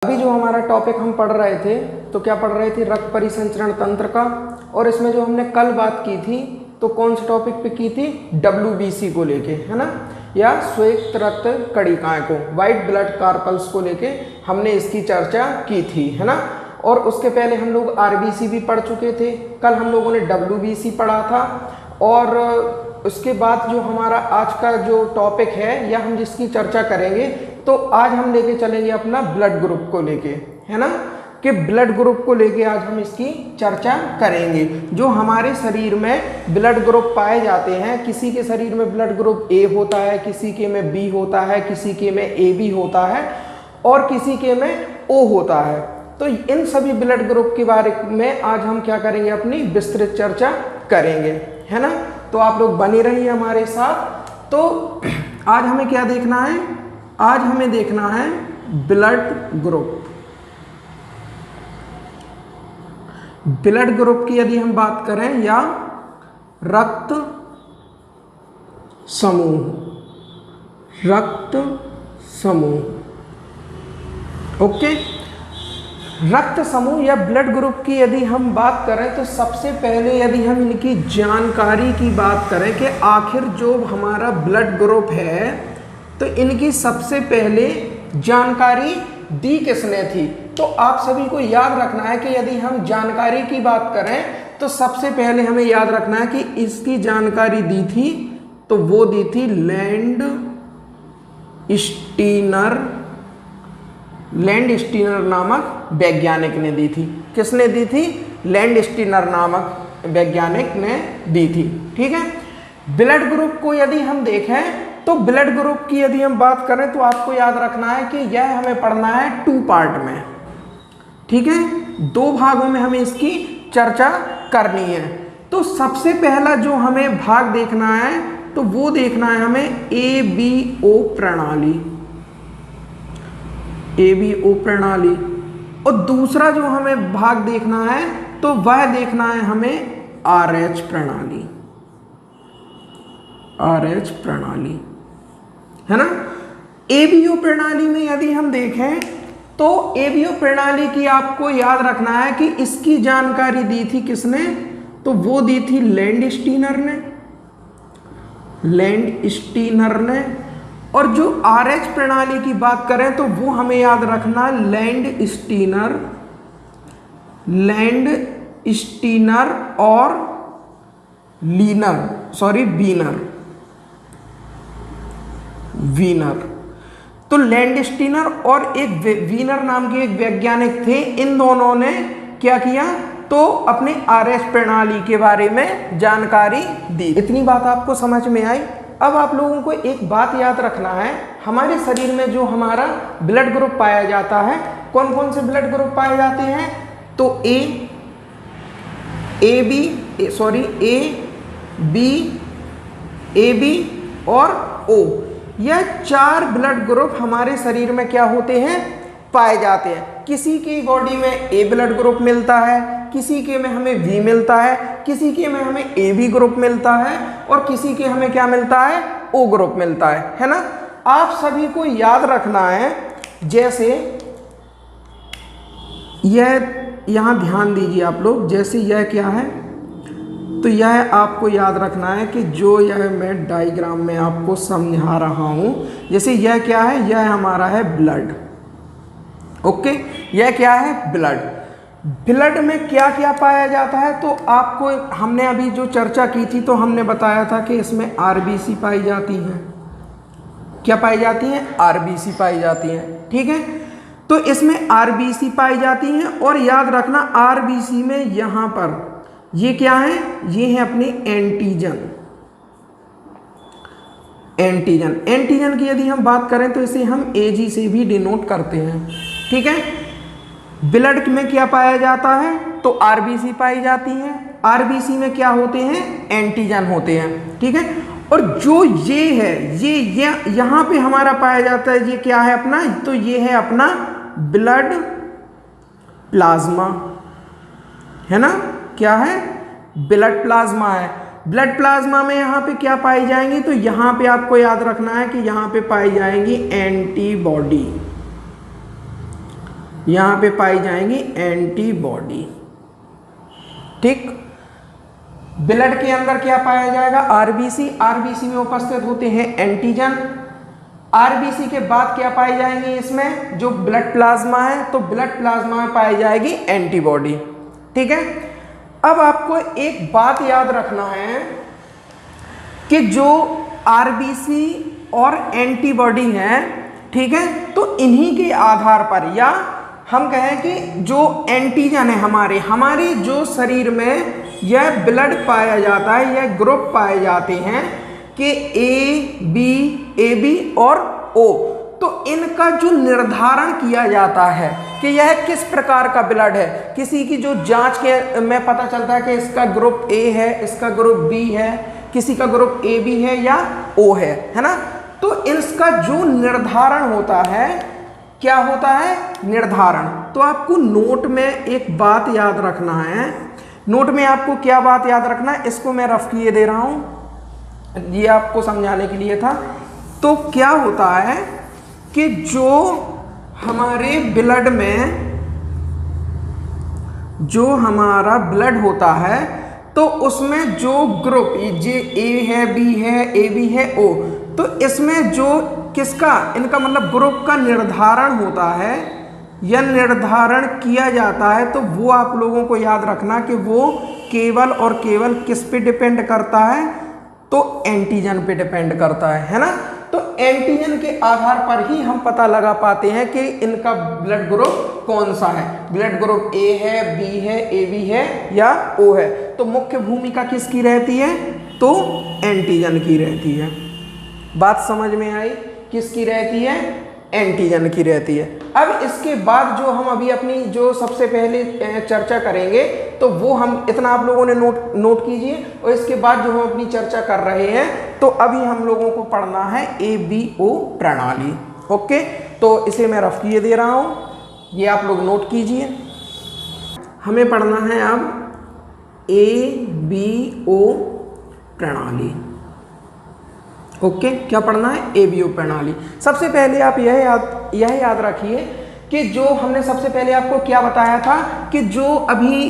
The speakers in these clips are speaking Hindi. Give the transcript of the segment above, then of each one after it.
अभी जो हमारा टॉपिक हम पढ़ रहे थे तो क्या पढ़ रहे थे, रक्त परिसंचरण तंत्र का। और इसमें जो हमने कल बात की थी तो कौन से टॉपिक पे की थी, WBC को लेके, है ना, या श्वेत रक्त कणिकाएं को, वाइट ब्लड कार्पल्स को लेके हमने इसकी चर्चा की थी, है ना। और उसके पहले हम लोग RBC भी पढ़ चुके थे। कल हम लोगों ने WBC पढ़ा था। और उसके बाद जो हमारा आज का जो टॉपिक है या हम जिसकी चर्चा करेंगे तो आज हम लेके चलेंगे अपना ब्लड ग्रुप को लेके, है ना, कि ब्लड ग्रुप को लेके आज हम इसकी चर्चा करेंगे। जो हमारे शरीर में ब्लड ग्रुप पाए जाते हैं, किसी के शरीर में ब्लड ग्रुप A होता है, किसी के में B होता है, किसी के में AB होता है और किसी के में O होता है। तो इन सभी ब्लड ग्रुप के बारे में आज हम क्या करेंगे, अपनी विस्तृत चर्चा करेंगे, है ना। तो आप लोग बने रहिए हमारे साथ। तो आज हमें क्या देखना है, आज हमें देखना है ब्लड ग्रुप। ब्लड ग्रुप की यदि हम बात करें या रक्त समूह, रक्त समूह, ओके। रक्त समूह या ब्लड ग्रुप की यदि हम बात करें तो सबसे पहले यदि हम इनकी जानकारी की बात करें कि आखिर जो हमारा ब्लड ग्रुप है तो इनकी सबसे पहले जानकारी दी किसने थी। तो आप सभी को याद रखना है कि यदि हम जानकारी की बात करें तो सबसे पहले हमें याद रखना है कि इसकी जानकारी दी थी तो वो दी थी लैंड स्टीनर नामक वैज्ञानिक ने दी थी। किसने दी थी, लैंड स्टीनर नामक वैज्ञानिक ने दी थी, ठीक है। ब्लड ग्रुप को यदि हम देखें तो ब्लड ग्रुप की यदि हम बात करें तो आपको याद रखना है कि यह हमें पढ़ना है 2 पार्ट में, ठीक है, 2 भागों में हमें इसकी चर्चा करनी है। तो सबसे पहला जो हमें भाग देखना है तो वो देखना है हमें ABO प्रणाली, ABO प्रणाली। और दूसरा जो हमें भाग देखना है तो वह देखना है हमें RH प्रणाली, RH प्रणाली, है ना। ABO प्रणाली में यदि हम देखें तो ABO प्रणाली की आपको याद रखना है कि इसकी जानकारी दी थी किसने, तो वो दी थी लैंड स्टीनर ने। और जो RH प्रणाली की बात करें तो वो हमें याद रखना लैंड स्टीनर और वीनर। तो लैंड स्टीनर और एक वीनर नाम के एक वैज्ञानिक थे, इन दोनों ने क्या किया तो अपनी RH प्रणाली के बारे में जानकारी दी। इतनी बात आपको समझ में आई। अब आप लोगों को एक बात याद रखना है, हमारे शरीर में जो हमारा ब्लड ग्रुप पाया जाता है, कौन कौन से ब्लड ग्रुप पाए जाते हैं, तो A, AB और O, यह 4 ब्लड ग्रुप हमारे शरीर में क्या होते हैं, पाए जाते हैं। किसी की बॉडी में A ब्लड ग्रुप मिलता है, किसी के में हमें V मिलता है, किसी के में हमें AB ग्रुप मिलता है और किसी के हमें क्या मिलता है, O ग्रुप मिलता है ना। आप सभी को याद रखना है, जैसे यह, यहां ध्यान दीजिए आप लोग, जैसे यह क्या है तो यह आपको याद रखना है कि जो यह मैं डायग्राम में आपको समझा रहा हूं, जैसे यह क्या है, यह हमारा है ब्लड, ओके, यह क्या है ब्लड। ब्लड में क्या क्या पाया जाता है तो आपको, हमने अभी जो चर्चा की थी तो हमने बताया था कि इसमें RBC पाई जाती है। क्या पाई जाती है, RBC पाई जाती है, ठीक है। तो इसमें RBC पाई जाती हैं और याद रखना RBC में यहां पर ये क्या है, ये है अपनी एंटीजन की यदि हम बात करें तो इसे हम AG से भी डिनोट करते हैं, ठीक है। ब्लड में क्या पाया जाता है तो RBC पाई जाती है, RBC में क्या होते हैं, एंटीजन होते हैं, ठीक है। और जो ये है, ये यहां पे हमारा पाया जाता है, ये क्या है अपना, तो ये है अपना ब्लड प्लाज्मा, है ना, क्या है, ब्लड प्लाज्मा है। ब्लड प्लाज्मा में यहाँ पे क्या पाई जाएंगी, तो यहाँ पे आपको याद रखना है कि यहाँ पे पाई जाएंगी एंटीबॉडी, यहाँ पे पाई जाएंगी एंटीबॉडी। ठीक, ब्लड के अंदर क्या पाया जाएगा? आरबीसी। आरबीसी में उपस्थित होते हैं एंटीजन। आरबीसी के बाद क्या पाई जाएंगी इसमें? जो ब्लड प्लाज्मा है, तो ब्लड प्लाज्मा में पाई जाएगी एंटीबॉडी। ठीक है, अब आपको एक बात याद रखना है कि जो आरबीसी और एंटीबॉडी है, ठीक है, तो इन्हीं के आधार पर, या हम कहें कि जो एंटीजन है हमारे जो शरीर में यह ब्लड पाया जाता है, यह ग्रुप पाए जाते हैं कि ए बी और ओ, तो इनका जो निर्धारण किया जाता है कि यह किस प्रकार का ब्लड है, किसी की जो जांच के में पता चलता है कि इसका ग्रुप ए है, इसका ग्रुप बी है, किसी का ग्रुप ए बी है या ओ है ना। तो इसका जो निर्धारण होता है, क्या होता है? निर्धारण। तो आपको नोट में एक बात याद रखना है। नोट में आपको क्या बात याद रखना है, इसको मैं रफ किए दे रहा हूं, ये आपको समझाने के लिए था। तो क्या होता है कि जो हमारे ब्लड में, जो हमारा ब्लड होता है, तो उसमें जो ग्रुप जे ए है, बी है, ए बी है, ओ, तो इसमें जो किसका, इनका मतलब ग्रुप का निर्धारण होता है या निर्धारण किया जाता है, तो वो आप लोगों को याद रखना कि वो केवल और केवल किस पे डिपेंड करता है? तो एंटीजन पे डिपेंड करता है ना। तो एंटीजन के आधार पर ही हम पता लगा पाते हैं कि इनका ब्लड ग्रुप कौन सा है। ब्लड ग्रुप ए है, बी है, ए बी है या ओ है। तो मुख्य भूमिका किसकी रहती है? तो एंटीजन की रहती है। बात समझ में आई? किसकी रहती है? एंटीजन की रहती है। अब इसके बाद जो हम अभी अपनी जो सबसे पहले चर्चा करेंगे, तो वो हम इतना आप लोगों ने नोट कीजिए, और इसके बाद जो हम अपनी चर्चा कर रहे हैं, तो अभी हम लोगों को पढ़ना है ABO प्रणाली। ओके, तो इसे मैं रफ किए दे रहा हूं, ये आप लोग नोट कीजिए। हमें पढ़ना है अब ABO प्रणाली। ओके, क्या पढ़ना है? ABO प्रणाली। सबसे पहले आप यह याद रखिए कि जो हमने सबसे पहले आपको क्या बताया था कि जो अभी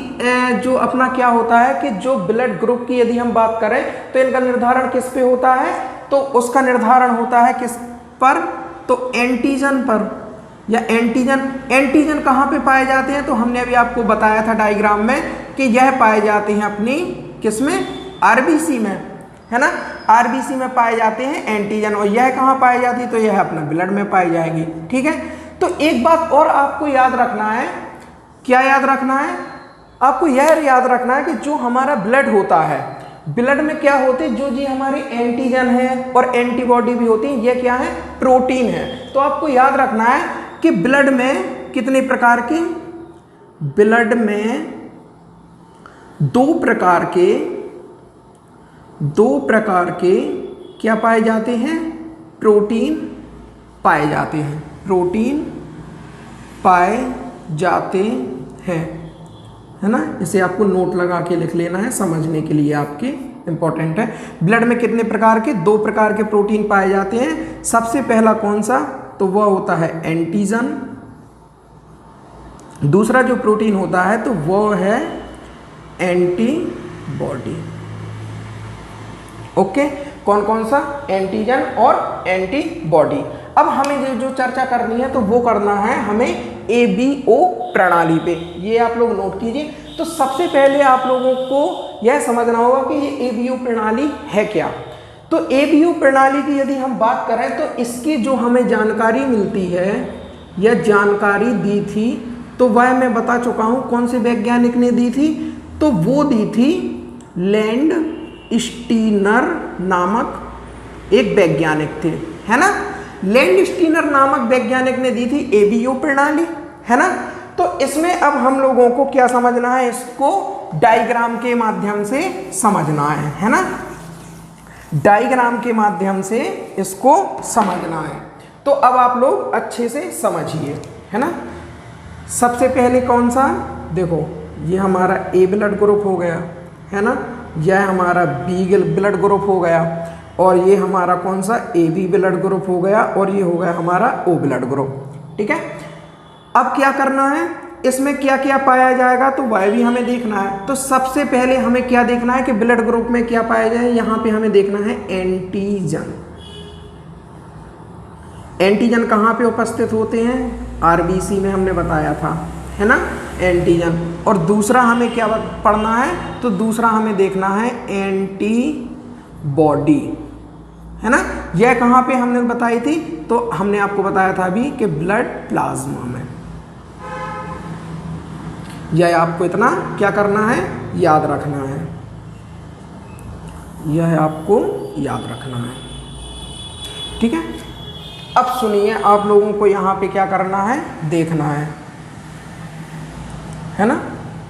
जो अपना क्या होता है कि जो ब्लड ग्रुप की यदि हम बात करें, तो इनका निर्धारण किस पे होता है? तो उसका निर्धारण होता है किस पर? तो एंटीजन पर, या एंटीजन कहाँ पे पाए जाते हैं? तो हमने अभी आपको बताया था डायग्राम में कि यह पाए जाते हैं अपनी किसमें? आरबीसी में, है ना। आरबीसी में पाए जाते हैं एंटीजन, और यह कहाँ पाई जाती है? तो यह अपने ब्लड में पाई जाएगी। ठीक है, तो एक बात और आपको याद रखना है। क्या याद रखना है? आपको यह याद रखना है कि जो हमारा ब्लड होता है, ब्लड में क्या होते हैं? जो जी हमारे एंटीजन है और एंटीबॉडी भी होती है, यह क्या है? प्रोटीन है। तो आपको याद रखना है कि ब्लड में कितने प्रकार के? ब्लड में दो प्रकार के क्या पाए जाते हैं? प्रोटीन पाए जाते हैं। प्रोटीन पाए जाते हैं, है ना। इसे आपको नोट लगा के लिख लेना है, समझने के लिए आपके इंपॉर्टेंट है। ब्लड में कितने प्रकार के? दो प्रकार के प्रोटीन पाए जाते हैं। सबसे पहला कौन सा? तो वह होता है एंटीजन। दूसरा जो प्रोटीन होता है तो वह है एंटीबॉडी। ओके, कौन कौन सा? एंटीजन और एंटीबॉडी। अब हमें जो चर्चा करनी है तो वो करना है हमें ABO प्रणाली पे। ये आप लोग नोट कीजिए। तो सबसे पहले आप लोगों को यह समझना होगा कि ये ABO प्रणाली है क्या। तो ABO प्रणाली की यदि हम बात करें तो इसकी जो हमें जानकारी मिलती है, यह जानकारी दी थी, तो वह मैं बता चुका हूँ। कौन से वैज्ञानिक ने दी थी? तो वो दी थी लैंड स्टीनर नामक एक वैज्ञानिक थे, है ना। लैंड स्टीनर नामक वैज्ञानिक ने दी थी ABO प्रणाली, है ना। तो इसमें अब हम लोगों को क्या समझना है? इसको डायग्राम के माध्यम से समझना है ना। डायग्राम के माध्यम से इसको समझना है। तो अब आप लोग अच्छे से समझिए, है ना। सबसे पहले कौन सा? देखो, ये हमारा A ब्लड ग्रुप हो गया, है ना। यह हमारा B ब्लड ग्रुप हो गया, और ये हमारा कौन सा? AB ब्लड ग्रुप हो गया, और ये हो गया हमारा O ब्लड ग्रुप। ठीक है। अब क्या करना है, इसमें क्या क्या पाया जाएगा तो वह भी हमें देखना है। तो सबसे पहले हमें क्या देखना है कि ब्लड ग्रुप में क्या पाया जाए, यहाँ पे हमें देखना है एंटीजन। एंटीजन कहाँ पे उपस्थित होते हैं, आरबीसी में हमने बताया था, है ना, एंटीजन। और दूसरा हमें क्या पढ़ना है, तो दूसरा हमें देखना है एंटीबॉडी, है ना। यह कहाँ पे हमने बताई थी, तो हमने आपको बताया था अभी कि ब्लड प्लाज्मा में। यह आपको इतना क्या करना है, याद रखना है, यह आपको याद रखना है, ठीक है। अब सुनिए, आप लोगों को यहाँ पे क्या करना है, देखना है ना,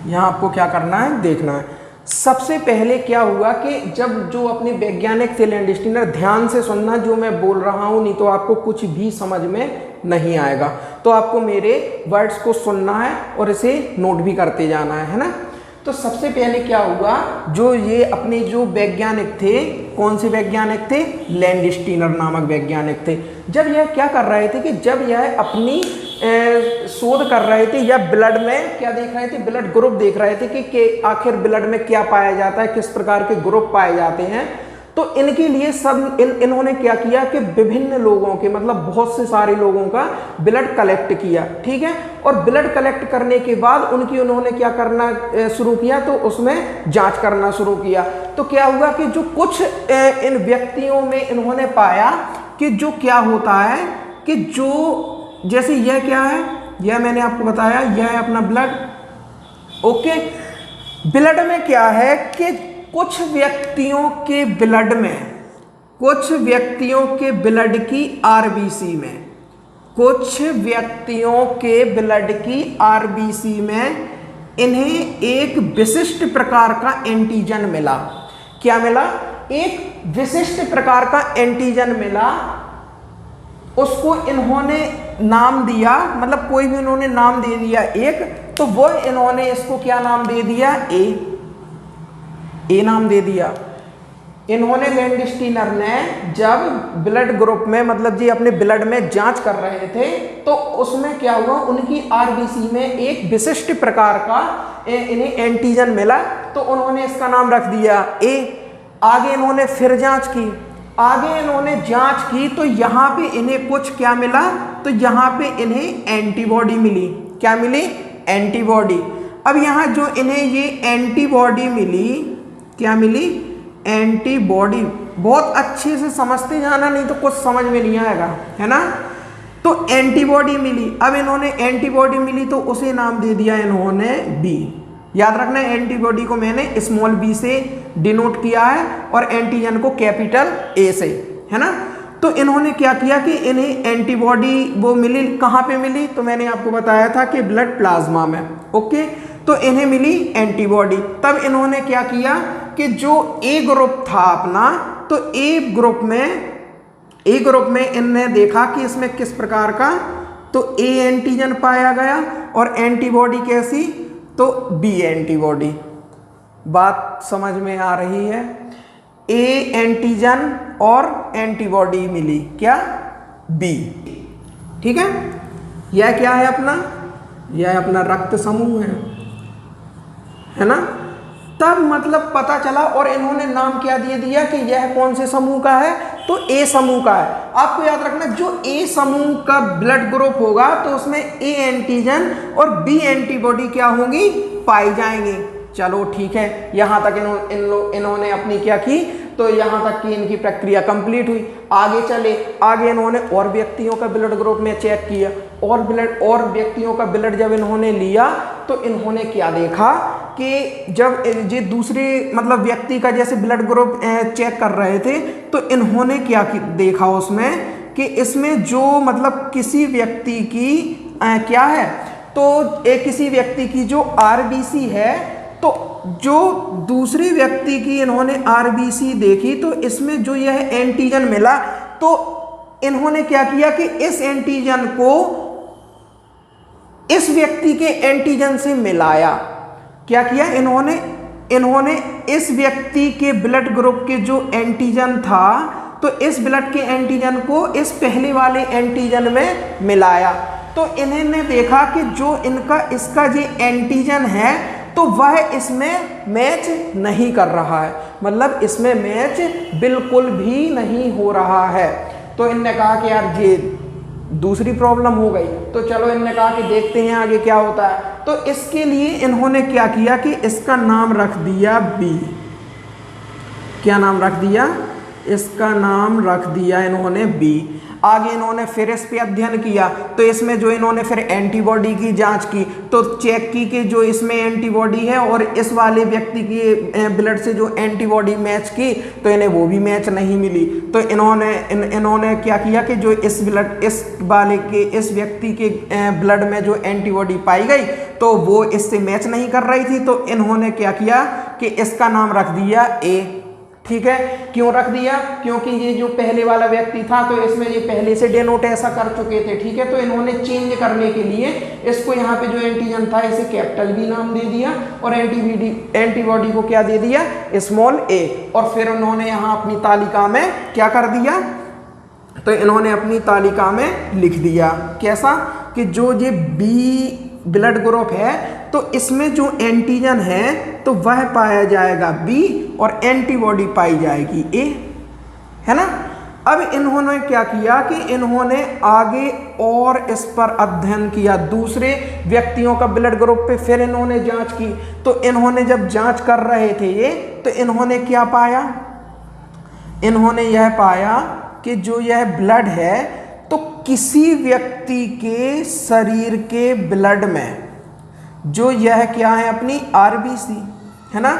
यहाँ आपको क्या करना है, देखना है। सबसे पहले क्या हुआ कि जब जो अपने वैज्ञानिक थे लैंडस्टीनर, ध्यान से सुनना जो मैं बोल रहा हूँ, नहीं तो आपको कुछ भी समझ में नहीं आएगा। तो आपको मेरे वर्ड्स को सुनना है और इसे नोट भी करते जाना है ना। तो सबसे पहले क्या हुआ, जो ये अपने जो वैज्ञानिक थे, कौन से वैज्ञानिक थे, लैंडस्टीनर नामक वैज्ञानिक थे। जब यह क्या कर रहे थे कि जब यह अपनी शोध कर रहे थे या ब्लड में क्या देख रहे थे, ब्लड ग्रुप देख रहे थे कि आखिर ब्लड में क्या पाया जाता है, किस प्रकार के ग्रुप पाए जाते हैं। तो इनके लिए सब इन्होंने क्या किया कि विभिन्न लोगों के, मतलब बहुत से सारे लोगों का ब्लड कलेक्ट किया, ठीक है। और ब्लड कलेक्ट करने के बाद उनकी उन्होंने क्या करना शुरू किया, तो उसमें जांच करना शुरू किया। तो क्या हुआ कि जो कुछ इन व्यक्तियों में इन्होंने पाया कि जो क्या होता है कि जो जैसे यह क्या है, यह मैंने आपको बताया, यह है अपना ब्लड, ओके। ब्लड में क्या है कि कुछ व्यक्तियों के ब्लड में, कुछ व्यक्तियों के ब्लड की आरबीसी में, कुछ व्यक्तियों के ब्लड की आरबीसी में इन्हें एक विशिष्ट प्रकार का एंटीजन मिला। क्या मिला, एक विशिष्ट प्रकार का एंटीजन मिला। उसको इन्होंने नाम दिया, मतलब कोई भी इन्होंने नाम दे दिया एक, तो वो इन्होंने इसको क्या नाम दे दिया, ए नाम दे दिया। इन्होंने लैंडस्टीनर ने जब ब्लड ग्रुप में, मतलब जी अपने ब्लड में जांच कर रहे थे, तो उसमें क्या हुआ, उनकी आरबीसी में एक विशिष्ट प्रकार का इन्हें एंटीजन मिला, तो उन्होंने इसका नाम रख दिया ए। आगे इन्होंने फिर जांच की, आगे इन्होंने जांच की, तो यहाँ पे इन्हें कुछ क्या मिला, तो यहाँ पे इन्हें एंटीबॉडी मिली। क्या मिली, एंटीबॉडी। अब यहाँ जो इन्हें ये एंटीबॉडी मिली, क्या मिली, एंटीबॉडी। बहुत अच्छे से समझते जाना, नहीं तो कुछ समझ में नहीं आएगा, है ना। तो एंटीबॉडी मिली। अब इन्होंने एंटीबॉडी मिली तो उसे नाम दे दिया इन्होंने बी। याद रखना, एंटीबॉडी को मैंने स्मॉल बी से डिनोट किया है और एंटीजन को कैपिटल ए से, है ना। तो इन्होंने क्या किया कि इन्हें एंटीबॉडी वो मिली, कहाँ पे मिली, तो मैंने आपको बताया था कि ब्लड प्लाज्मा में, ओके। तो इन्हें मिली एंटीबॉडी। तब इन्होंने क्या किया कि जो ए ग्रुप था अपना, तो ए ग्रुप में इन्होंने देखा कि इसमें किस प्रकार का, तो ए एंटीजन पाया गया और एंटीबॉडी कैसी, तो बी एंटीबॉडी। बात समझ में आ रही है, ए एंटीजन और एंटीबॉडी मिली, क्या, बी, ठीक है। यह क्या है अपना, यह अपना रक्त समूह है ना। तब मतलब पता चला और इन्होंने नाम क्या दे दिया कि यह कौन से समूह का है, तो ए समूह का है। आपको याद रखना, जो ए समूह का ब्लड ग्रुप होगा तो उसमें ए एंटीजन और बी एंटीबॉडी क्या होंगी, पाई जाएंगी। चलो ठीक है, यहाँ तक इन्होंने अपनी क्या की, तो यहाँ तक की इनकी प्रक्रिया कंप्लीट हुई। आगे चले, आगे इन्होंने और व्यक्तियों का ब्लड ग्रुप में चेक किया, और व्यक्तियों का ब्लड जब इन्होंने लिया तो इन्होंने क्या देखा कि जब ये दूसरे मतलब व्यक्ति का जैसे ब्लड ग्रुप चेक कर रहे थे, तो इन्होंने क्या देखा उसमें कि इसमें जो मतलब किसी व्यक्ति की क्या है, तो किसी व्यक्ति की जो आरबीसी है, तो जो दूसरे व्यक्ति की इन्होंने आरबीसी देखी, तो इसमें जो यह एंटीजन मिला, तो इन्होंने क्या किया कि इस एंटीजन को इस व्यक्ति के एंटीजन से मिलाया। क्या किया इन्होंने इस व्यक्ति के ब्लड ग्रुप के जो एंटीजन था, तो इस ब्लड के एंटीजन को इस पहले वाले एंटीजन में मिलाया। तो तो इन्होंने देखा कि जो इसका जो एंटीजन है तो वह इसमें मैच नहीं कर रहा है, मतलब इसमें मैच बिल्कुल भी नहीं हो रहा है। तो इनने कहा कि यार ये दूसरी प्रॉब्लम हो गई। तो चलो इनने कहा कि देखते हैं आगे क्या होता है। तो इसके लिए इन्होंने क्या किया कि इसका नाम रख दिया बी। क्या नाम रख दिया? इसका नाम रख दिया इन्होंने बी। आगे इन्होंने फिर इस पे अध्ययन किया, तो इसमें जो इन्होंने फिर एंटीबॉडी की जांच की, तो चेक की कि जो इसमें एंटीबॉडी है और इस वाले व्यक्ति की ब्लड से जो एंटीबॉडी मैच की, तो इन्हें वो भी मैच नहीं मिली। तो इन्होंने क्या किया कि जो इस व्यक्ति के ब्लड में जो एंटीबॉडी पाई गई तो वो इससे मैच नहीं कर रही थी। तो इन्होंने क्या किया कि इसका नाम रख दिया ए। ठीक है, क्यों रख दिया? क्योंकि ये जो पहले वाला व्यक्ति था तो इसमें ये पहले से डेनोट ऐसा कर चुके थे। ठीक है, तो इन्होंने चेंज करने के लिए इसको यहाँ पे जो एंटीजन था इसे कैपिटल बी नाम दे दिया और एंटीबॉडी को क्या दे दिया? स्मॉल ए। और फिर उन्होंने यहाँ अपनी तालिका में क्या कर दिया? तो इन्होंने अपनी तालिका में लिख दिया कैसा कि जो ये बी ब्लड ग्रुप है तो इसमें जो एंटीजन है तो वह पाया जाएगा बी और एंटीबॉडी पाई जाएगी ए, है ना। अब इन्होंने क्या किया कि इन्होंने आगे और इस पर अध्ययन किया, दूसरे व्यक्तियों का ब्लड ग्रुप पे फिर इन्होंने जांच की। तो इन्होंने जब जांच कर रहे थे ये, तो इन्होंने क्या पाया? इन्होंने यह पाया कि जो यह ब्लड है तो किसी व्यक्ति के शरीर के ब्लड में जो यह क्या है अपनी आरबीसी है ना,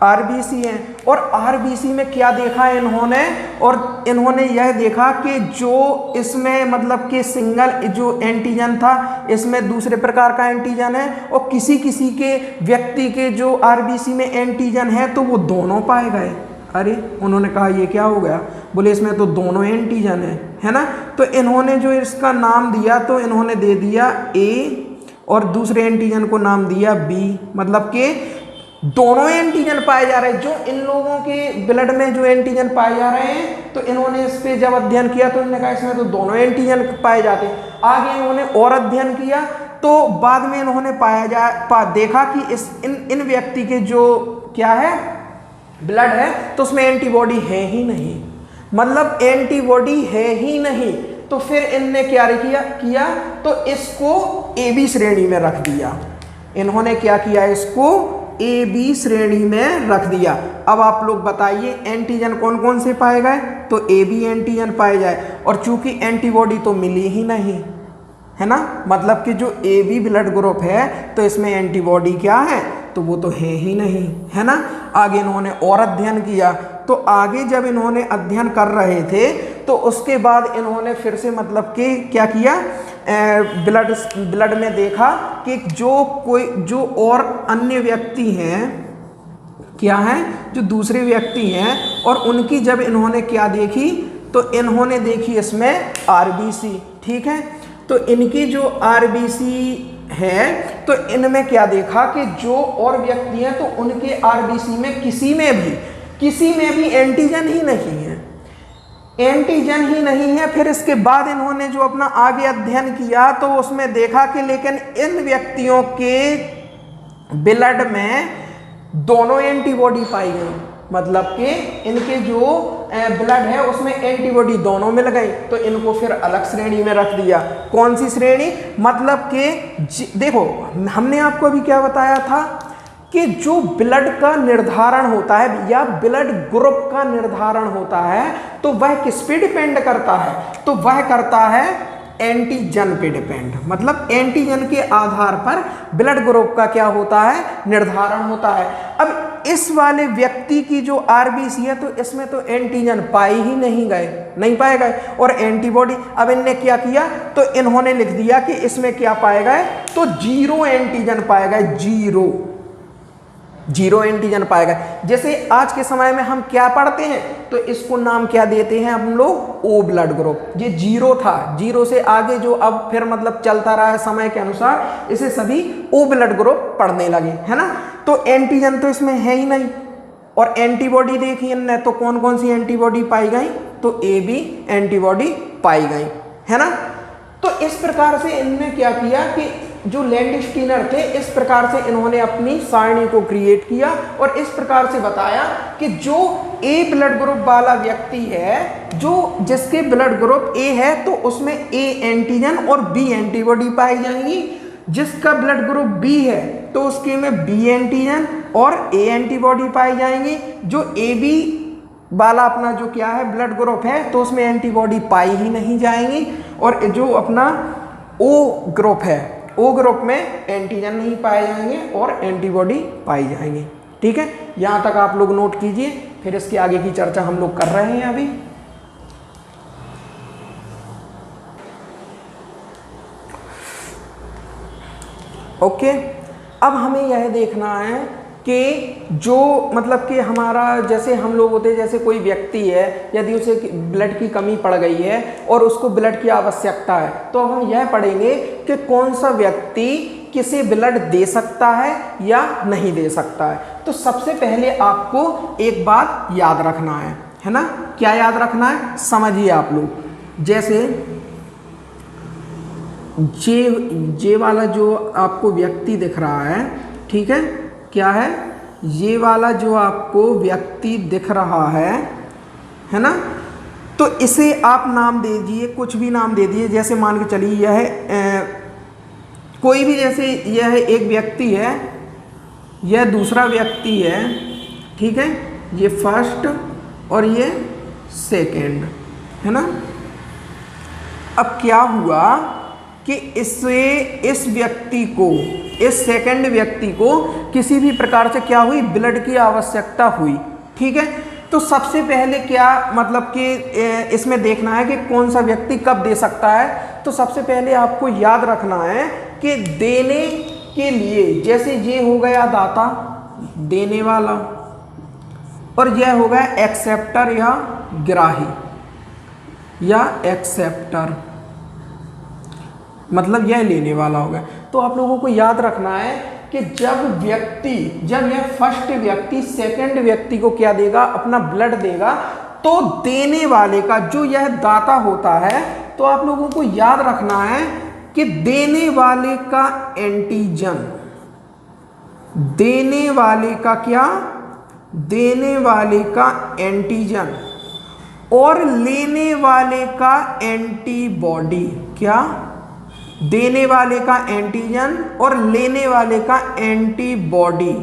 आरबीसी है। और आरबीसी में क्या देखा इन्होंने? और इन्होंने यह देखा कि जो इसमें मतलब कि सिंगल जो एंटीजन था इसमें दूसरे प्रकार का एंटीजन है और किसी किसी के व्यक्ति के जो आरबीसी में एंटीजन है तो वो दोनों पाए गए। अरे उन्होंने कहा ये क्या हो गया? बोले इसमें तो दोनों एंटीजन है ना। तो इन्होंने जो इसका नाम दिया तो इन्होंने दे दिया ए और दूसरे एंटीजन को नाम दिया बी, मतलब कि दोनों एंटीजन पाए जा रहे हैं। जो इन लोगों के ब्लड में जो एंटीजन पाए जा रहे हैं तो इन्होंने इस पे जब अध्ययन किया तो इन्होंने कहा इसमें तो दोनों एंटीजन पाए जाते हैं। आगे इन्होंने और अध्ययन किया तो बाद में इन्होंने देखा कि इन व्यक्ति के जो क्या है ब्लड है तो उसमें एंटीबॉडी है ही नहीं, मतलब एंटीबॉडी है ही नहीं। तो फिर इनने क्या किया तो इसको ए बी श्रेणी में रख दिया। इन्होंने क्या किया? इसको ए बी श्रेणी में रख दिया। अब आप लोग बताइए एंटीजन कौन कौन से पाए गए? तो ए बी एंटीजन पाए जाए और चूंकि एंटीबॉडी तो मिली ही नहीं है ना, मतलब कि जो ए बी ब्लड ग्रुप है तो इसमें एंटीबॉडी क्या है? तो वो तो है ही नहीं, है ना। आगे इन्होंने और अध्ययन किया, तो आगे जब इन्होंने अध्ययन कर रहे थे तो उसके बाद इन्होंने फिर से मतलब कि क्या किया? ब्लड में देखा कि जो और अन्य व्यक्ति हैं क्या हैं, जो दूसरे व्यक्ति हैं, और उनकी जब इन्होंने क्या देखी तो इन्होंने देखी इसमें आरबीसी। ठीक है, तो इनकी जो आरबीसी है तो इनमें क्या देखा कि जो और व्यक्ति हैं तो उनके आरबीसी में किसी में भी एंटीजन ही नहीं है, एंटीजन ही नहीं है। फिर इसके बाद इन्होंने जो अपना आगे अध्ययन किया तो उसमें देखा कि लेकिन इन व्यक्तियों के ब्लड में दोनों एंटीबॉडी पाई गई, मतलब कि इनके जो ब्लड है उसमें एंटीबॉडी दोनों मिल गई। तो इनको फिर अलग श्रेणी में रख दिया। कौन सी श्रेणी? मतलब कि देखो हमने आपको अभी क्या बताया था कि जो ब्लड का निर्धारण होता है या ब्लड ग्रुप का निर्धारण होता है तो वह किस पे डिपेंड करता है? तो वह करता है एंटीजन पे डिपेंड, मतलब एंटीजन के आधार पर ब्लड ग्रुप का क्या होता है? निर्धारण होता है। अब इस वाले व्यक्ति की जो आरबीसी है तो इसमें तो एंटीजन पाए ही नहीं पाए गए और एंटीबॉडी। अब इनने क्या किया तो इन्होंने लिख दिया कि इसमें क्या पाए गए? तो जीरो एंटीजन पाए गए, जीरो एंटीजन पाए गए। जैसे आज के समय में हम क्या पढ़ते हैं तो इसको नाम क्या देते हैं हम लोग? O blood group. ये जीरो था, जीरो से आगे जो अब फिर मतलब चलता रहा है समय के अनुसार, इसे सभी ओ ब्लड ग्रुप पढ़ने लगे, है ना। तो एंटीजन तो इसमें है ही नहीं और एंटीबॉडी देखी इनने तो कौन कौन सी एंटीबॉडी पाई गई? तो ए बी एंटीबॉडी पाई गई, है ना। तो इस प्रकार से इनने क्या किया कि जो लैंडस्टीनर थे इस प्रकार से इन्होंने अपनी सारणी को क्रिएट किया और इस प्रकार से बताया कि जो ए ब्लड ग्रुप वाला व्यक्ति है, जो जिसके ब्लड ग्रुप ए है तो उसमें ए एंटीजन और बी एंटीबॉडी पाई जाएंगी, जिसका ब्लड ग्रुप बी है तो उसके में बी एंटीजन और ए एंटीबॉडी पाई जाएंगी, जो ए बी वाला अपना जो क्या है ब्लड ग्रुप है तो उसमें एंटीबॉडी पाई ही नहीं जाएंगी, और जो अपना ओ ग्रुप है ओ ग्रुप में एंटीजन नहीं पाए जाएंगे और एंटीबॉडी पाई जाएंगी। ठीक है, यहाँ तक आप लोग नोट कीजिए, फिर इसके आगे की चर्चा हम लोग कर रहे हैं अभी। ओके, अब हमें यह देखना है कि जो मतलब कि हमारा जैसे हम लोग होते हैं, जैसे कोई व्यक्ति है यदि उसे ब्लड की कमी पड़ गई है और उसको ब्लड की आवश्यकता है, तो हम यह पढ़ेंगे कि कौन सा व्यक्ति किसे ब्लड दे सकता है या नहीं दे सकता है। तो सबसे पहले आपको एक बात याद रखना है ना, क्या याद रखना है समझिए आप लोग। जैसे जे वाला जो आपको व्यक्ति दिख रहा है, ठीक है, क्या है ये वाला जो आपको व्यक्ति दिख रहा है ना, तो इसे आप नाम दे दीजिए, कुछ भी नाम दे दीजिए। जैसे मान के चलिए यह कोई भी, जैसे यह एक व्यक्ति है, यह दूसरा व्यक्ति है, ठीक है, ये फर्स्ट और ये सेकंड है ना। अब क्या हुआ कि इस व्यक्ति को, इस सेकंड व्यक्ति को किसी भी प्रकार से क्या हुई ब्लड की आवश्यकता हुई, ठीक है। तो सबसे पहले क्या मतलब कि इसमें देखना है कि कौन सा व्यक्ति कब दे सकता है। तो सबसे पहले आपको याद रखना है कि देने के लिए, जैसे ये हो गया दाता देने वाला और यह हो गया एक्सेप्टर या ग्राही या एक्सेप्टर, मतलब यह लेने वाला होगा। तो आप लोगों को याद रखना है कि जब यह फर्स्ट व्यक्ति सेकंड व्यक्ति को क्या देगा, अपना ब्लड देगा, तो देने वाले का जो यह दाता होता है, तो आप लोगों को याद रखना है कि देने वाले का एंटीजन, देने वाले का क्या, देने वाले का एंटीजन और लेने वाले का एंटीबॉडी, क्या, देने वाले का एंटीजन और लेने वाले का एंटीबॉडी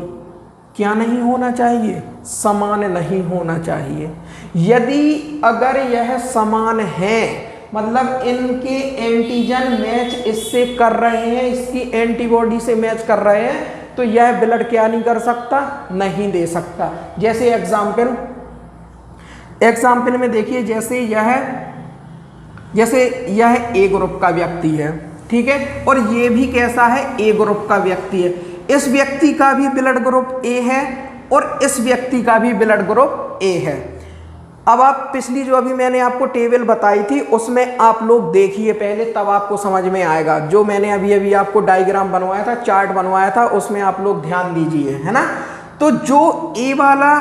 क्या नहीं होना चाहिए, समान नहीं होना चाहिए। यदि अगर यह समान है, मतलब इनके एंटीजन मैच इससे कर रहे हैं, इसकी एंटीबॉडी से मैच कर रहे हैं, तो यह ब्लड क्या नहीं कर सकता, नहीं दे सकता। जैसे एग्जाम्पल में देखिए, जैसे यह ए ग्रुप का व्यक्ति है, ठीक है, और ये भी कैसा है, ए ग्रुप का व्यक्ति है। इस व्यक्ति का भी ब्लड ग्रुप ए है और इस व्यक्ति का भी ब्लड ग्रुप ए है। अब आप पिछली जो अभी मैंने आपको टेबल बताई थी उसमें आप लोग देखिए पहले, तब आपको समझ में आएगा। जो मैंने अभी आपको डायग्राम बनवाया था, चार्ट बनवाया था, उसमें आप लोग ध्यान दीजिए, है ना। तो जो ए वाला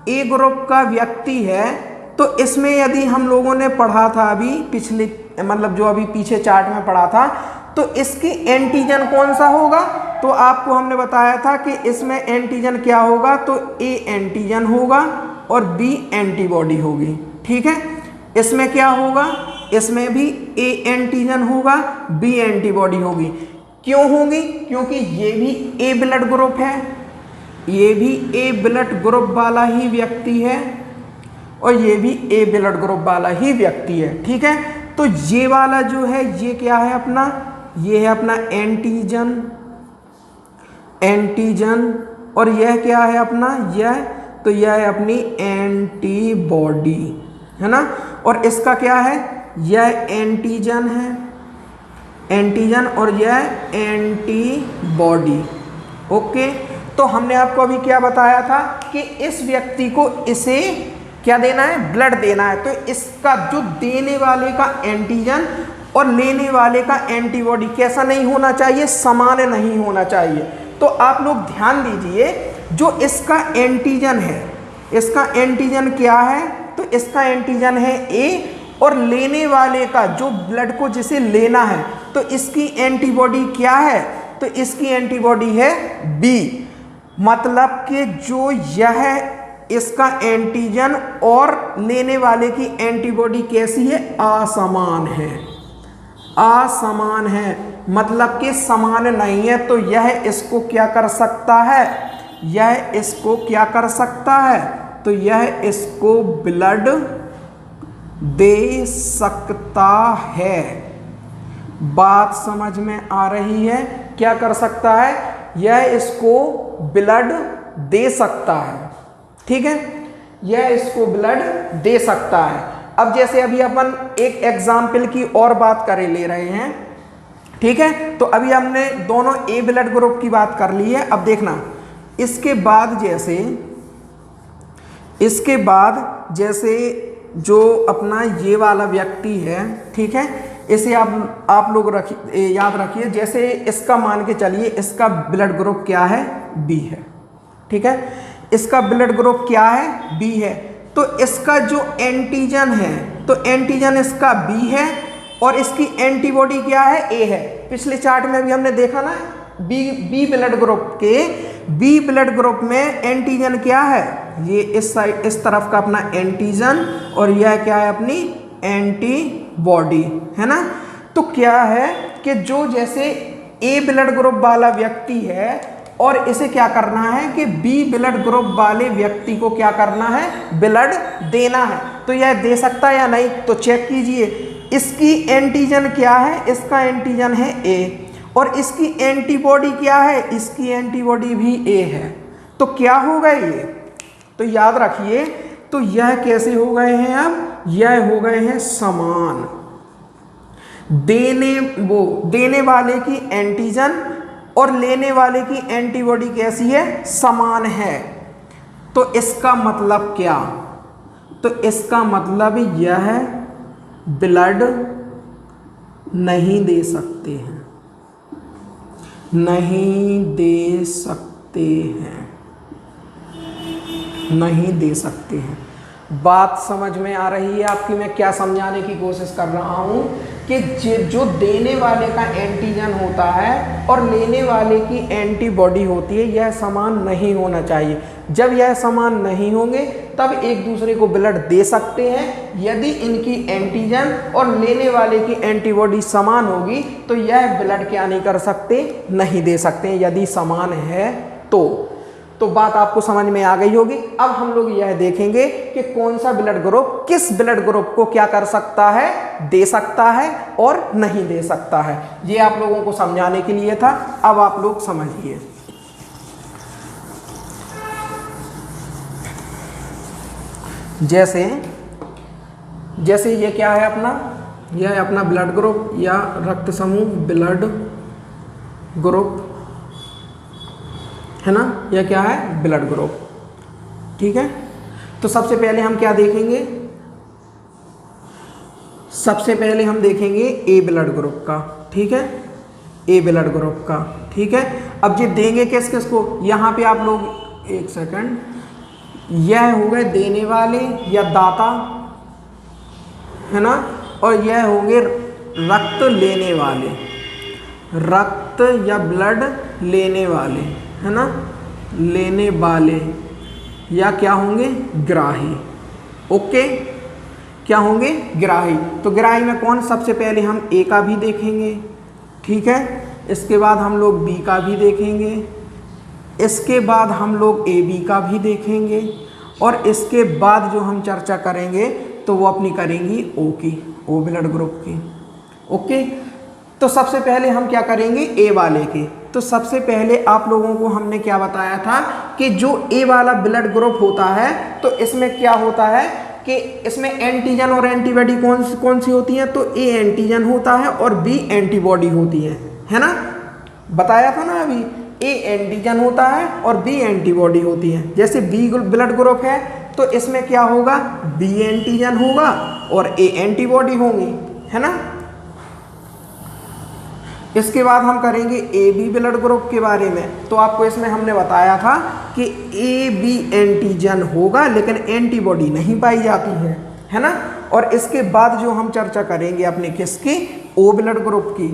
ए ग्रुप का व्यक्ति है, तो इसमें यदि हम लोगों ने पढ़ा था अभी पिछले, मतलब जो अभी पीछे चार्ट में पढ़ा था, तो इसकी एंटीजन कौन सा होगा, तो आपको हमने बताया था कि इसमें एंटीजन क्या होगा, तो ए एंटीजन होगा और बी एंटीबॉडी होगी, ठीक है। इसमें क्या होगा, इसमें भी ए एंटीजन होगा, बी एंटीबॉडी होगी। क्यों होगी, क्योंकि ये भी ए ब्लड ग्रुप है, ये भी ए ब्लड ग्रुप वाला ही व्यक्ति है और ये भी ए ब्लड ग्रुप वाला ही व्यक्ति है, ठीक है। तो ये वाला जो है ये क्या है अपना, ये है अपना एंटीजन और यह क्या है अपना, यह, तो यह है अपनी एंटीबॉडी, है ना। और इसका क्या है, यह एंटीजन है, एंटीजन और यह एंटीबॉडी। ओके, तो हमने आपको अभी क्या बताया था कि इस व्यक्ति को इसे क्या देना है, ब्लड देना है। तो इसका जो देने वाले का एंटीजन और लेने वाले का एंटीबॉडी कैसा नहीं होना चाहिए, समान नहीं होना चाहिए। तो आप लोग ध्यान दीजिए, जो इसका एंटीजन है, इसका एंटीजन क्या है, तो इसका एंटीजन है ए और लेने वाले का, जो ब्लड को जिसे लेना है, तो इसकी एंटीबॉडी क्या है, तो इसकी एंटीबॉडी है बी। मतलब कि जो यह इसका एंटीजन और लेने वाले की एंटीबॉडी कैसी है, असमान है, असमान है, मतलब कि समान नहीं है। तो यह इसको क्या कर सकता है, यह इसको क्या कर सकता है, तो यह इसको ब्लड दे सकता है। बात समझ में आ रही है, क्या कर सकता है, यह इसको ब्लड दे सकता है, ठीक है, यह इसको ब्लड दे सकता है। अब जैसे अभी अपन एक एग्जाम्पल की और बात कर ले रहे हैं, ठीक है, तो अभी हमने दोनों ए ब्लड ग्रुप की बात कर ली है। अब देखना इसके बाद जैसे जो अपना ये वाला व्यक्ति है, ठीक है, इसे आप लोग याद रखिए। जैसे इसका मान के चलिए, इसका ब्लड ग्रुप क्या है, बी है, ठीक है, इसका ब्लड ग्रुप क्या है, बी है। तो इसका जो एंटीजन है, तो एंटीजन इसका बी है और इसकी एंटीबॉडी क्या है, ए है। पिछले चार्ट में भी हमने देखा ना, बी ब्लड ग्रुप के, बी ब्लड ग्रुप में एंटीजन क्या है, ये इस साइड इस तरफ का अपना एंटीजन और यह क्या है, अपनी एंटीबॉडी, है ना। तो क्या है कि जो जैसे ए ब्लड ग्रुप वाला व्यक्ति है और इसे क्या करना है कि बी ब्लड ग्रुप वाले व्यक्ति को क्या करना है, ब्लड देना है, तो यह दे सकता है या नहीं, तो चेक कीजिए। इसकी एंटीजन क्या है, इसका एंटीजन है ए और इसकी एंटीबॉडी क्या है, इसकी एंटीबॉडी भी ए है। तो क्या होगा ये, तो याद रखिए, तो यह कैसे हो गए हैं, अब यह हो गए हैं समान। देने वाले की एंटीजन और लेने वाले की एंटीबॉडी कैसी है, समान है। तो इसका मतलब क्या, तो इसका मतलब यह ब्लड नहीं दे सकते हैं, नहीं दे सकते हैं, नहीं दे सकते हैं। बात समझ में आ रही है आपकी, मैं क्या समझाने की कोशिश कर रहा हूं कि जो देने वाले का एंटीजन होता है और लेने वाले की एंटीबॉडी होती है, यह समान नहीं होना चाहिए। जब यह समान नहीं होंगे तब एक दूसरे को ब्लड दे सकते हैं। यदि इनकी एंटीजन और लेने वाले की एंटीबॉडी समान होगी तो यह ब्लड क्या नहीं कर सकते, नहीं दे सकते, यदि समान है तो बात आपको समझ में आ गई होगी। अब हम लोग यह देखेंगे कि कौन सा ब्लड ग्रुप किस ब्लड ग्रुप को क्या कर सकता है, दे सकता है और नहीं दे सकता है। ये आप लोगों को समझाने के लिए था। अब आप लोग समझिए। जैसे ये क्या है अपना, यह है अपना ब्लड ग्रुप या रक्त समूह, ब्लड ग्रुप है ना, यह क्या है, ब्लड ग्रुप, ठीक है। तो सबसे पहले हम क्या देखेंगे, सबसे पहले हम देखेंगे ए ब्लड ग्रुप का, ठीक है, ए ब्लड ग्रुप का, ठीक है। अब ये देंगे किस किस को, यहाँ पे आप लोग एक सेकंड, यह हो गए देने वाले या दाता, है ना, और यह होंगे रक्त लेने वाले, रक्त या ब्लड लेने वाले, है ना, लेने वाले, या क्या होंगे, ग्राही। ओके, क्या होंगे, ग्राही। तो ग्राही में कौन, सबसे पहले हम ए का भी देखेंगे, ठीक है, इसके बाद हम लोग बी का भी देखेंगे, इसके बाद हम लोग ए बी का भी देखेंगे और इसके बाद जो हम चर्चा करेंगे तो वो अपनी करेंगी ओ की, ओ ब्लड ग्रुप की। ओके, तो सबसे पहले हम क्या करेंगे, ए वाले के। तो सबसे पहले आप लोगों को हमने क्या बताया था कि जो ए वाला ब्लड ग्रुप होता है तो इसमें क्या होता है कि इसमें एंटीजन और एंटीबॉडी कौन सी होती है, तो ए एंटीजन होता है और बी एंटीबॉडी होती है ना, बताया था ना अभी, ए एंटीजन होता है और बी एंटीबॉडी होती है। जैसे बी ब्लड ग्रुप है तो इसमें क्या होगा, बी एंटीजन होगा और ए एंटीबॉडी होंगी, है ना। इसके बाद हम करेंगे ए बी ब्लड ग्रुप के बारे में। तो आपको इसमें हमने बताया था कि ए बी एंटीजन होगा लेकिन एंटीबॉडी नहीं पाई जाती है ना। और इसके बाद जो हम चर्चा करेंगे अपने किसकी, ओ ब्लड ग्रुप की,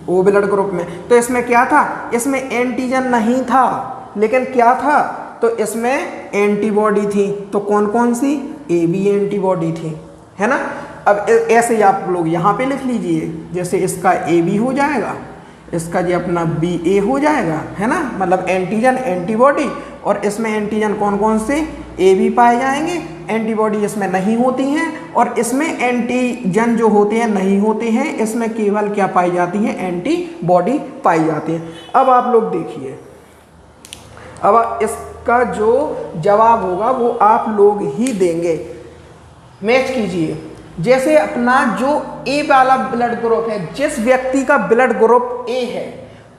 ओ ब्लड ग्रुप में। तो इसमें क्या था, इसमें एंटीजन नहीं था, लेकिन क्या था, तो इसमें एंटीबॉडी थी। तो कौन कौन सी, ए बी एंटीबॉडी थी, है ना। अब ऐसे ही आप लोग यहाँ पे लिख लीजिए, जैसे इसका ए बी हो जाएगा, इसका जी अपना बी ए हो जाएगा, है ना, मतलब एंटीजन एंटीबॉडी। और इसमें एंटीजन कौन कौन से, ए बी पाए जाएंगे, एंटीबॉडी इसमें नहीं होती हैं, और इसमें एंटीजन जो होते हैं नहीं होते हैं, इसमें केवल क्या पाई जाती है, एंटीबॉडी पाई जाती है। अब आप लोग देखिए, अब इसका जो जवाब होगा वो आप लोग ही देंगे। मैच कीजिए, जैसे अपना जो ए वाला ब्लड ग्रुप है, जिस व्यक्ति का ब्लड ग्रुप ए है,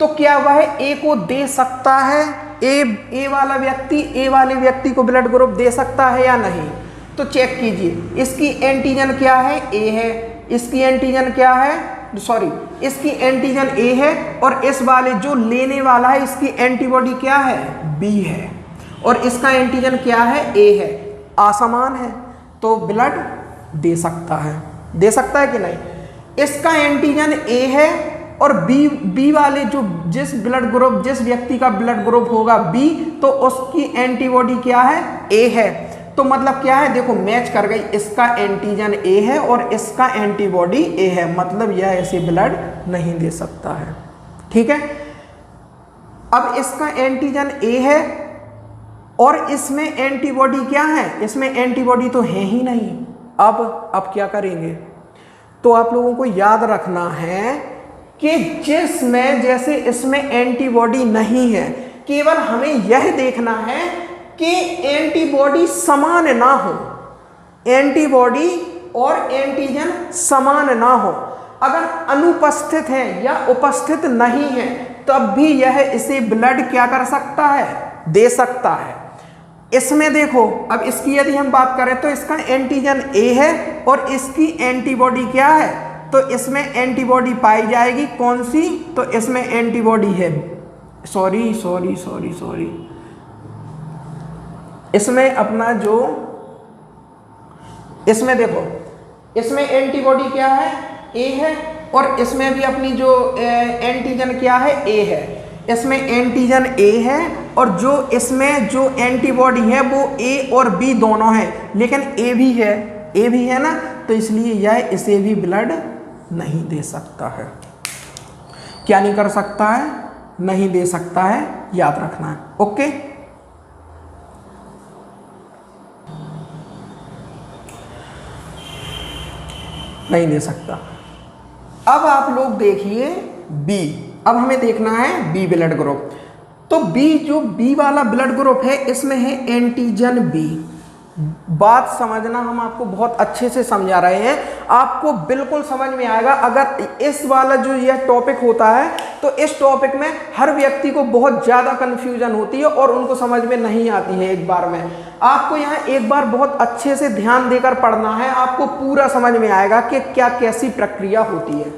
तो क्या वह ए को दे सकता है, ए वाला व्यक्ति ए वाले व्यक्ति को ब्लड ग्रुप दे सकता है या नहीं। तो चेक कीजिए, इसकी एंटीजन क्या है, ए है, इसकी एंटीजन क्या है, सॉरी इसकी एंटीजन ए है, और इस वाले जो लेने वाला है इसकी एंटीबॉडी क्या है, बी है, और इसका एंटीजन क्या है, ए है, असमान है, तो ब्लड दे सकता है कि नहीं। इसका एंटीजन ए है और बी वाले जो जिस व्यक्ति का ब्लड ग्रुप होगा बी, तो उसकी एंटीबॉडी क्या है, ए है। तो मतलब क्या है, देखो मैच कर गई, इसका एंटीजन ए है और इसका एंटीबॉडी ए है, मतलब यह ऐसे ब्लड नहीं दे सकता है, ठीक है। अब इसका एंटीजन ए है और इसमें एंटीबॉडी क्या है, इसमें एंटीबॉडी तो है ही नहीं। अब क्या करेंगे, तो आप लोगों को याद रखना है कि जिसमें जैसे इसमें एंटीबॉडी नहीं है, केवल हमें यह देखना है कि एंटीबॉडी समान ना हो, एंटीबॉडी और एंटीजन समान ना हो। अगर अनुपस्थित है या उपस्थित नहीं है तब भी यह इसे ब्लड क्या कर सकता है, दे सकता है। इसमें देखो, अब इसकी यदि हम बात करें तो इसका एंटीजन ए है और इसकी एंटीबॉडी क्या है, तो इसमें एंटीबॉडी पाई जाएगी कौन सी, तो इसमें एंटीबॉडी है, सॉरी इसमें अपना जो, इसमें देखो, इसमें एंटीबॉडी क्या है, ए है, और इसमें भी अपनी जो एंटीजन क्या है, ए है। इसमें एंटीजन ए है और जो इसमें जो एंटीबॉडी है वो ए और बी दोनों है, लेकिन ए भी है ना, तो इसलिए यह इसे भी ब्लड नहीं दे सकता है। क्या नहीं कर सकता है, नहीं दे सकता है, याद रखना है, ओके। नहीं दे सकता। अब आप लोग देखिए बी, अब हमें देखना है बी ब्लड ग्रुप। तो बी, जो बी वाला ब्लड ग्रुप है, इसमें है एंटीजन बी। बात समझना, हम आपको बहुत अच्छे से समझा रहे हैं, आपको बिल्कुल समझ में आएगा। अगर इस वाला जो यह टॉपिक होता है तो इस टॉपिक में हर व्यक्ति को बहुत ज़्यादा कन्फ्यूजन होती है और उनको समझ में नहीं आती है एक बार में। आपको यहाँ एक बार बहुत अच्छे से ध्यान देकर पढ़ना है, आपको पूरा समझ में आएगा कि क्या कैसी प्रक्रिया होती है।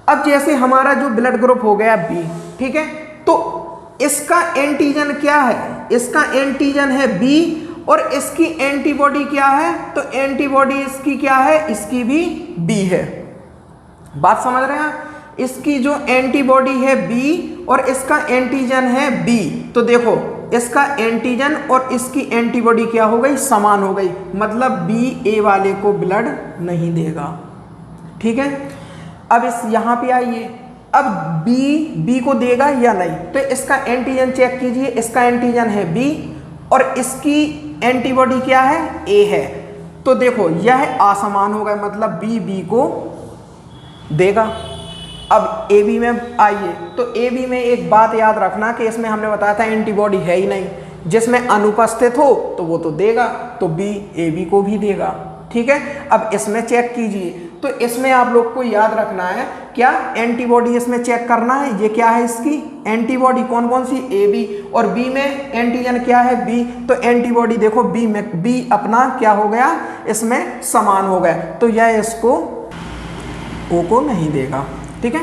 अब जैसे हमारा जो ब्लड ग्रुप हो गया बी, ठीक है, तो इसका एंटीजन क्या है, इसका एंटीजन है बी और इसकी एंटीबॉडी क्या है, तो एंटीबॉडी इसकी क्या है, इसकी भी बी है। बात समझ रहे हैं, इसकी जो एंटीबॉडी है बी और इसका एंटीजन है बी, तो देखो इसका एंटीजन और इसकी एंटीबॉडी क्या हो गई, समान हो गई, मतलब बी ए वाले को ब्लड नहीं देगा, ठीक है। अब इस यहाँ पे आइए, अब बी को देगा या नहीं, तो इसका एंटीजन चेक कीजिए, इसका एंटीजन है बी और इसकी एंटीबॉडी क्या है, ए है, तो देखो यह असमान हो गया, मतलब बी को देगा। अब ए बी में आइए, तो ए बी में एक बात याद रखना कि इसमें हमने बताया था एंटीबॉडी है ही नहीं, जिसमें अनुपस्थित हो तो वो तो देगा, तो बी ए बी को भी देगा, ठीक है। अब इसमें चेक कीजिए, तो इसमें आप लोग को याद रखना है क्या, एंटीबॉडी इसमें चेक करना है, ये क्या है इसकी एंटीबॉडी, कौन कौन सी, ए बी, और बी में एंटीजन क्या है बी, तो एंटीबॉडी देखो बी में, बी अपना क्या हो गया, इसमें समान हो गया, तो यह इसको ओ को नहीं देगा, ठीक है।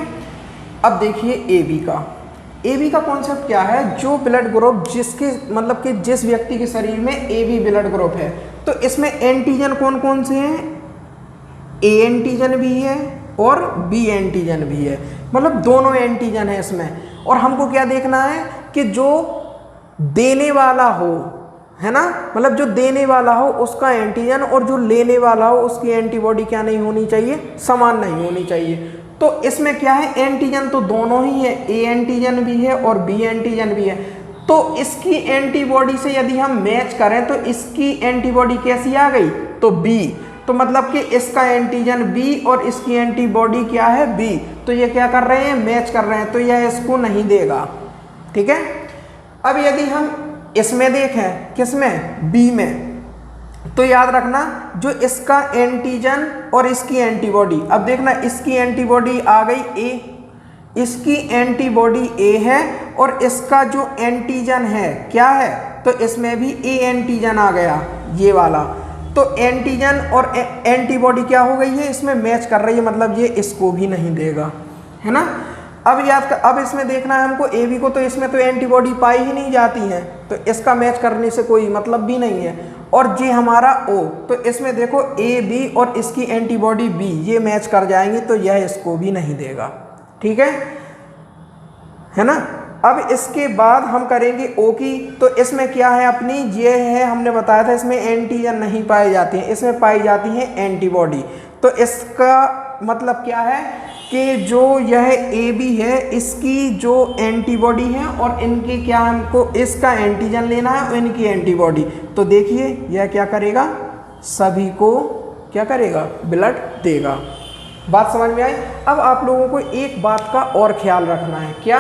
अब देखिए ए बी का कॉन्सेप्ट क्या है, जो ब्लड ग्रुप जिसके मतलब कि जिस व्यक्ति के शरीर में ए बी ब्लड ग्रुप है, तो इसमें एंटीजन कौन कौन से हैं, ए एंटीजन भी है और बी एंटीजन भी है, मतलब दोनों एंटीजन है इसमें। और हमको क्या देखना है कि जो देने वाला हो, है ना, मतलब जो देने वाला हो उसका एंटीजन और जो लेने वाला हो उसकी एंटीबॉडी क्या नहीं होनी चाहिए, समान नहीं होनी चाहिए। तो इसमें क्या है, एंटीजन तो दोनों ही है, ए एंटीजन भी है और बी एंटीजन भी है। तो इसकी एंटीबॉडी से यदि हम मैच करें तो इसकी एंटीबॉडी कैसी आ गई, तो बी। तो मतलब कि इसका एंटीजन बी और इसकी एंटीबॉडी क्या है, बी। तो ये क्या कर रहे हैं, मैच कर रहे हैं, तो यह इसको नहीं देगा। ठीक है। अब यदि हम इसमें देखें, किसमें, बी में, तो याद रखना जो इसका एंटीजन और इसकी एंटीबॉडी, अब देखना इसकी एंटीबॉडी आ गई ए, इसकी एंटीबॉडी ए है और इसका जो एंटीजन है क्या है, तो इसमें भी ए एंटीजन आ गया, ये वाला। तो एंटीजन और एंटीबॉडी क्या हो गई है, इसमें मैच कर रही है, मतलब ये इसको भी नहीं देगा, है ना। अब याद कर, अब इसमें देखना है हमको ए बी को, तो इसमें तो एंटीबॉडी पाई ही नहीं जाती है, तो इसका मैच करने से कोई मतलब भी नहीं है। और जे हमारा ओ, तो इसमें देखो ए बी और इसकी एंटीबॉडी बी, ये मैच कर जाएंगे, तो यह इसको भी नहीं देगा। ठीक है ना। अब इसके बाद हम करेंगे ओ की, तो इसमें क्या है अपनी, ये है, हमने बताया था इसमें एंटीजन नहीं पाई जाती है, इसमें पाई जाती है एंटीबॉडी। तो इसका मतलब क्या है कि जो यह ए बी है इसकी जो एंटीबॉडी है और इनकी क्या, हमको इसका एंटीजन लेना है और इनकी एंटीबॉडी। तो देखिए यह क्या करेगा, सभी को क्या करेगा, ब्लड देगा। बात समझ में आई। अब आप लोगों को एक बात का और ख्याल रखना है, क्या,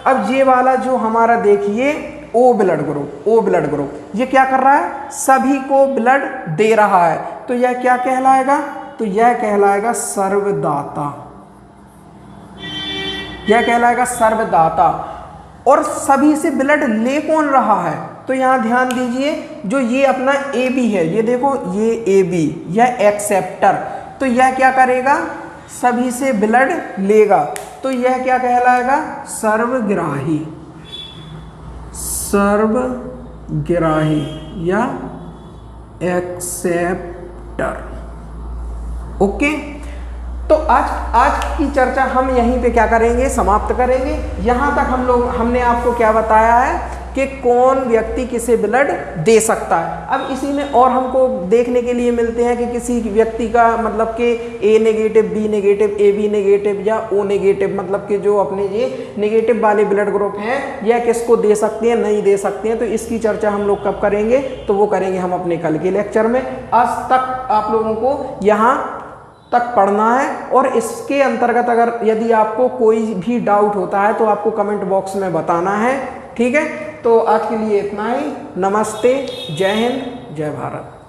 अब ये वाला जो हमारा देखिए O blood group, O blood group, ये क्या कर रहा है, सभी को ब्लड दे रहा है, तो यह क्या कहलाएगा, तो यह कहलाएगा सर्वदाता, यह कहलाएगा सर्वदाता। और सभी से ब्लड ले कौन रहा है, तो यहां ध्यान दीजिए, जो ये अपना ए बी है, ये देखो ये ए बी, यह एक्सेप्टर, तो यह क्या करेगा, सभी से ब्लड लेगा, तो यह क्या कहलाएगा, सर्वग्राही, सर्वग्राही या एक्सेप्टर। ओके। तो आज की चर्चा हम यहीं पे क्या करेंगे, समाप्त करेंगे। यहाँ तक हमने आपको क्या बताया है कि कौन व्यक्ति किसे ब्लड दे सकता है। अब इसी में और हमको देखने के लिए मिलते हैं कि किसी व्यक्ति का मतलब कि A negative, B negative, A B negative या ओ नेगेटिव, मतलब कि जो अपने ये नेगेटिव वाले ब्लड ग्रुप हैं यह किसको दे सकते हैं, नहीं दे सकते हैं। तो इसकी चर्चा हम लोग कब करेंगे, तो वो करेंगे हम अपने कल के लेक्चर में। आज तक आप लोगों को यहाँ तक पढ़ना है, और इसके अंतर्गत अगर यदि आपको कोई भी डाउट होता है तो आपको कमेंट बॉक्स में बताना है। ठीक है। तो आज के लिए इतना ही। नमस्ते, जय हिंद, जय भारत।